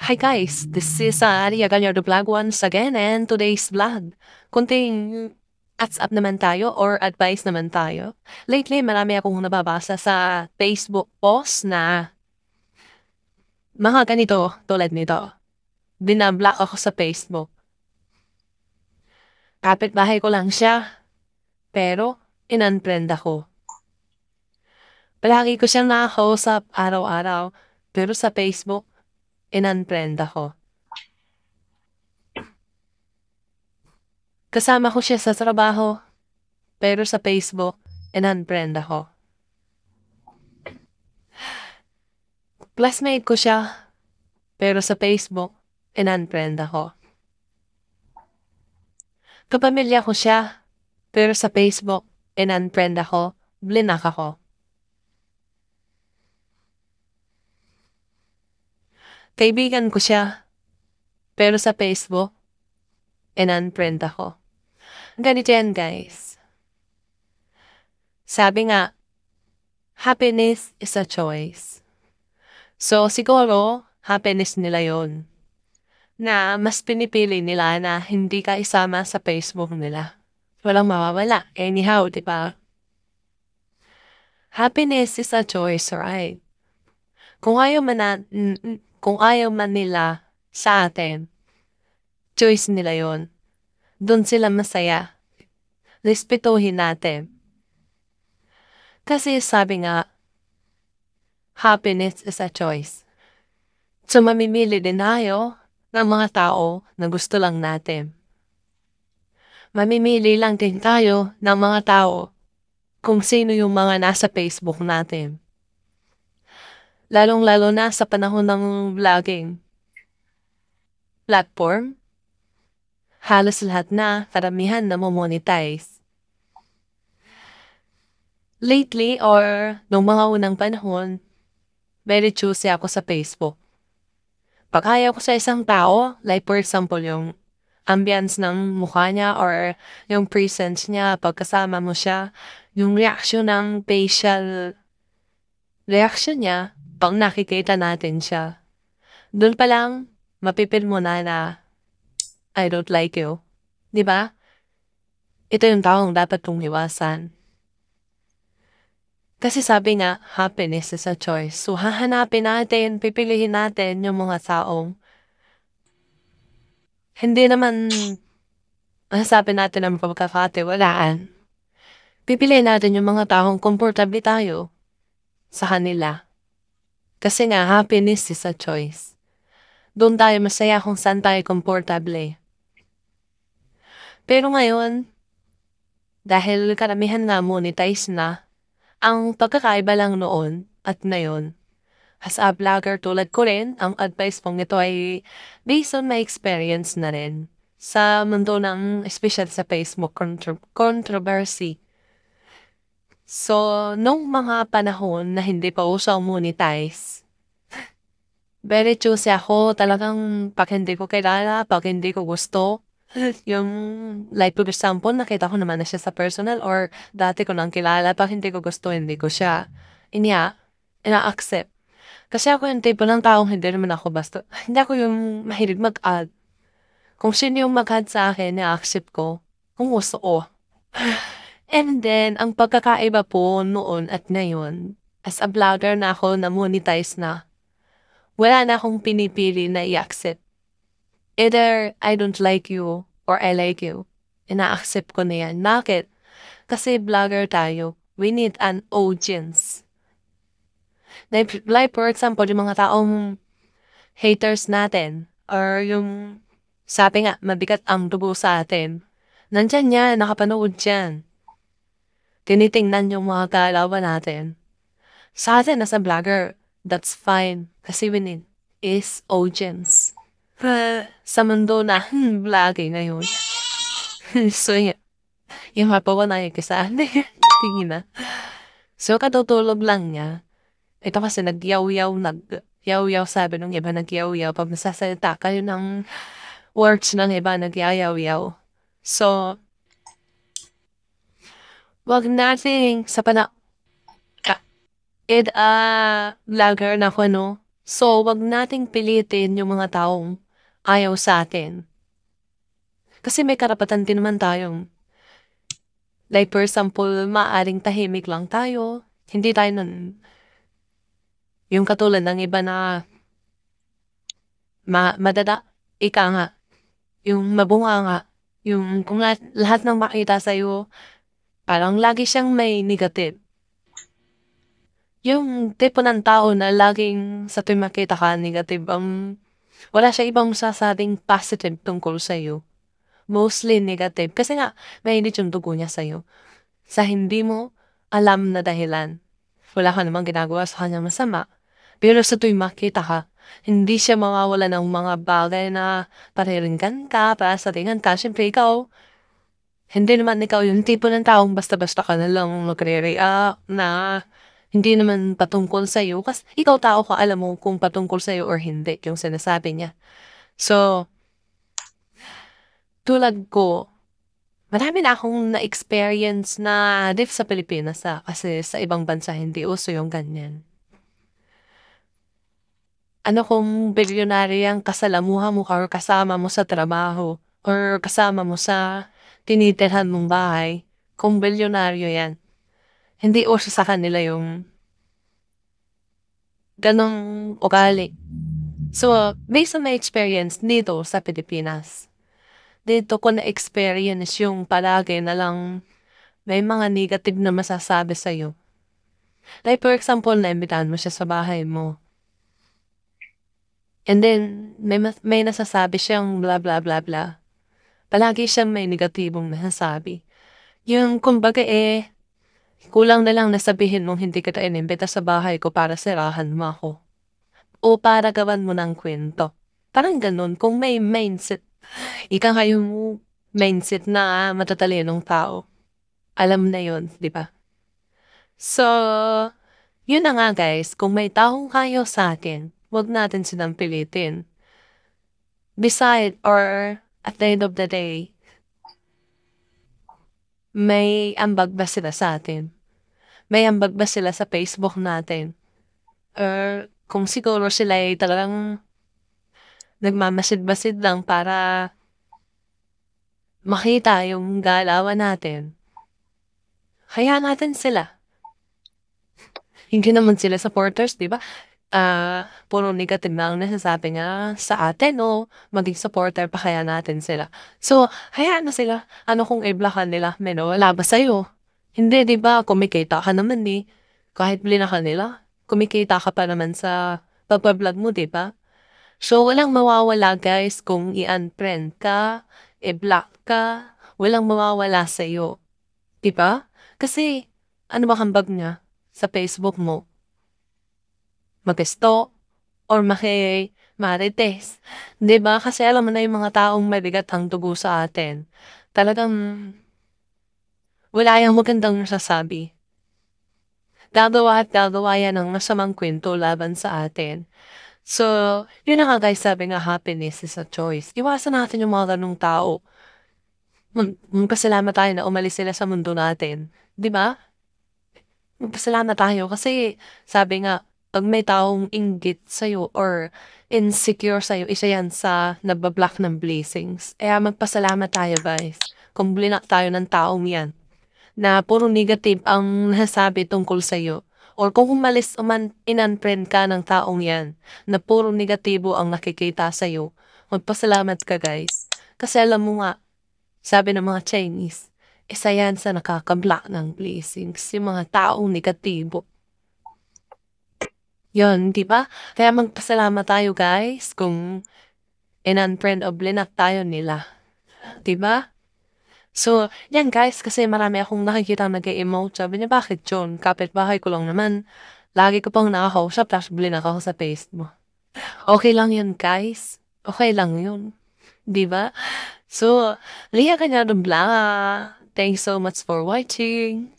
Hi guys, this is Aria Gallardo Vlog once again and today's vlog. Kunting heads up naman tayo or advice naman tayo. Lately, marami akong nababasa sa Facebook post na mga ganito tulad nito. Binablock ako sa Facebook. Kapitbahay ko lang siya, pero in-unfriend ako. Palagi ko siyang nakakausap araw-araw, pero sa Facebook, in-unfriend ako. Kasama ko siya sa trabaho, pero sa Facebook, in-unfriend ako. Classmate ko siya, pero sa Facebook, in-unfriend ako. Kapamilya ko siya, pero sa Facebook, in-unfriend ako, blinak ako. Kaibigan ko siya, pero sa Facebook, in-unfriend ako. Ganito yan, guys. Sabi nga, happiness is a choice. So, siguro, happiness nila yon na mas pinipili nila na hindi ka isama sa Facebook nila. Walang mawawala. Anyhow, di ba? Happiness is a choice, right? Kung ayaw man kung ayaw man nila sa atin, choice nila yon. Doon sila masaya. Respetuhin natin. Kasi sabi nga, happiness is a choice. So mamimili din tayo ng mga tao na gusto lang natin. Mamimili lang din tayo ng mga tao kung sino yung mga nasa Facebook natin. Lalong-lalo na sa panahon ng vlogging platform, halos lahat na, karamihan na monetize. Lately or nung mga unang panahon, very choosy ako sa Facebook. Pag ayaw ko sa isang tao, like for example yung ambience ng mukha niya or yung presence niya pagkasama mo siya, yung reaction ng facial reaction niya pag nakikita natin siya. Doon pa lang, mapipil mo na I don't like you. Di ba? Ito yung taong dapat kong iwasan. Kasi sabi nga, happiness is a choice. So, hahanapin natin, pipilihin natin yung mga taong hindi naman masasabi natin ang pagkakatiwalaan. Pipiliin natin yung mga taong komportable tayo sa kanila. Kasi nga, happiness is a choice. Doon tayo masaya kung saan tayo komportable. Pero ngayon, dahil karamihan nga monetize na, ang pagkakaiba lang noon at ngayon, as a vlogger tulad ko rin, ang advice kong ito ay based on my experience na rin sa mundo ng, especially sa Facebook controversy. So, nung mga panahon na hindi pa uso ang monetize, very choosy ako. Talagang pag hindi ko kilala, pag hindi ko gusto, yung, like for example, nakita ko naman na siya sa personal or dati ko nang kilala, pag hindi ko gusto, hindi ko siya ina-accept. Kasi ako yung tipo ng taong hindi naman ako basta, hindi ako yung mahilig mag-add. Kung sino yung mag-add sa akin, ina-accept ko. Kung gusto ko. And then, ang pagkakaiba po noon at ngayon, as a vlogger na ako na monetize na, wala na akong pinipili na i-accept. Either I don't like you or I like you. Ina-accept ko na yan. Bakit? Kasi vlogger tayo. We need an audience. Like for example, yung mga taong haters natin or yung sabi nga, mabigat ang dugo sa atin. Nandyan yan, nakapanood yan. Tinitingnan yung mga kalaban natin. Sa atin, as a vlogger, that's fine. Kasi we need is audience. Sa mundo na vlogging ngayon. So, yung hapawa na yung kisa. Tingin na. So, katutulog lang niya. Ito kasi nag-yaw-yaw sabi nung iba nag-yaw-yaw. Pag nasasalita kayo ng words ng iba, nag-yaw-yaw. So, wag nating sa vlogger na ko, no? So, wag nating pilitin yung mga taong ayaw sa atin. Kasi may karapatan din naman tayong, like for example, maaaring tahimik lang tayo. Hindi tayo nun, yung katulad ng iba na madada, ika nga, yung mabunganga, yung kung lahat ng makita sa'yo, parang lagi siyang may negative. Yung tipo ng tao na laging sa tuwing makita ka negative, wala siya ibang masasabing positive tungkol sa'yo. Mostly negative. Kasi nga, mainit yung dugo niya sa'yo. Sa hindi mo alam na dahilan. Wala ka namang ginagawa sa kanya masama. Pero sa tuwing makita ka, hindi siya mawawala ng mga bagay na pariringgan ka, pasaringan ka. Siyempre, hindi naman ikaw yung tipo ng taong basta-basta ka na lang magre-react na hindi naman patungkol sa'yo. Kasi ikaw tao ka, alam mo kung patungkol sa'yo or hindi yung sinasabi niya. So, tulad ko, marami na akong na-experience na dito sa Pilipinas kasi sa ibang bansa hindi uso yung ganyan. Ano kung bilyonaryang kasalamuha mo or kasama mo sa trabaho or kasama mo sa tinitirhan mong bahay, kung bilyonaryo yan, hindi uso sa kanila yung ganong ugali. So, based on my experience dito sa Pilipinas, dito ko na-experience yung palagi na lang may mga negative na masasabi sa'yo. Like for example, naimbitahan mo siya sa bahay mo. And then, may nasasabi siyang blah blah blah blah. Palagi siyang may negatibong nasasabi. Yung kumbaga kulang na lang nasabihin mong hindi kita inimbita sa bahay ko para sirahan mo ako. O para gawan mo ng kwento. Parang ganun, kung may mindset, ika nga yung mindset na matatalinong tao. Alam na yun, di ba? So, yun na nga guys, kung may taong kayo sa atin, wag natin silang pilitin. Beside or at the end of the day, may ambag ba sila sa atin? May ambag ba sila sa Facebook natin? Or kung siguro sila ay talagang nagmamasid-basid lang para makita yung galawan natin, hayaan natin sila. Hindi naman sila supporters, di ba? Puro negative na ang nasasabi nga sa atin o maging supporter pa kaya natin sila. So, hayaan na sila. Ano kung i-blockan nila? Wala ba sa'yo? Hindi, di ba? Kumikita ka naman eh. Kahit blinakan nila, kumikita ka pa naman sa pagpa-vlog mo, di ba? So, walang mawawala guys kung i-unfriend ka, i-block ka, walang mawawala sa'yo. Di ba? Kasi, ano ba hambag niya sa Facebook mo? Mag-stalk or marites. 'Di ba? Kasi alam mo na yung mga taong mabigat ang dugo sa atin, talagang wala yang magandang nasasabi. Gagawa at gagawa yan ng masamang kwento laban sa atin. So, yun na nga guys, sabi nga happiness is a choice. Iwasan natin yung mga ganong tao. Magpasalamat tayo na umalis sila sa mundo natin. 'Di ba? Magpasalamat tayo kasi sabi nga, 'pag may taong inggit sa'yo or insecure sa'yo, isa yan sa nagba-block ng blessings. Kaya magpasalamat tayo guys, kung blinak tayo ng taong yan, na puro negative ang nasasabi tungkol sa'yo. Or kung in-unfriend ka ng taong yan, na puro negatibo ang nakikita sa'yo, magpasalamat ka guys. Kasi alam mo nga, sabi ng mga Chinese, isa yan sa nakaka-block ng blessings, yung mga taong negatibo. Yun, di ba? Kaya magpasalamat tayo guys kung in-unfriend o blinak tayo nila. Di ba? So, yan guys, kasi marami akong nakikita nag-emote. Sabi niya, bakit John? Kapitbahay ko lang naman. Lagi ko pang nakakausap, tapos blinak ako sa Facebook. Okay lang yun guys. Okay lang yun. Di ba? So, liya ka na Bla. Thanks so much for watching.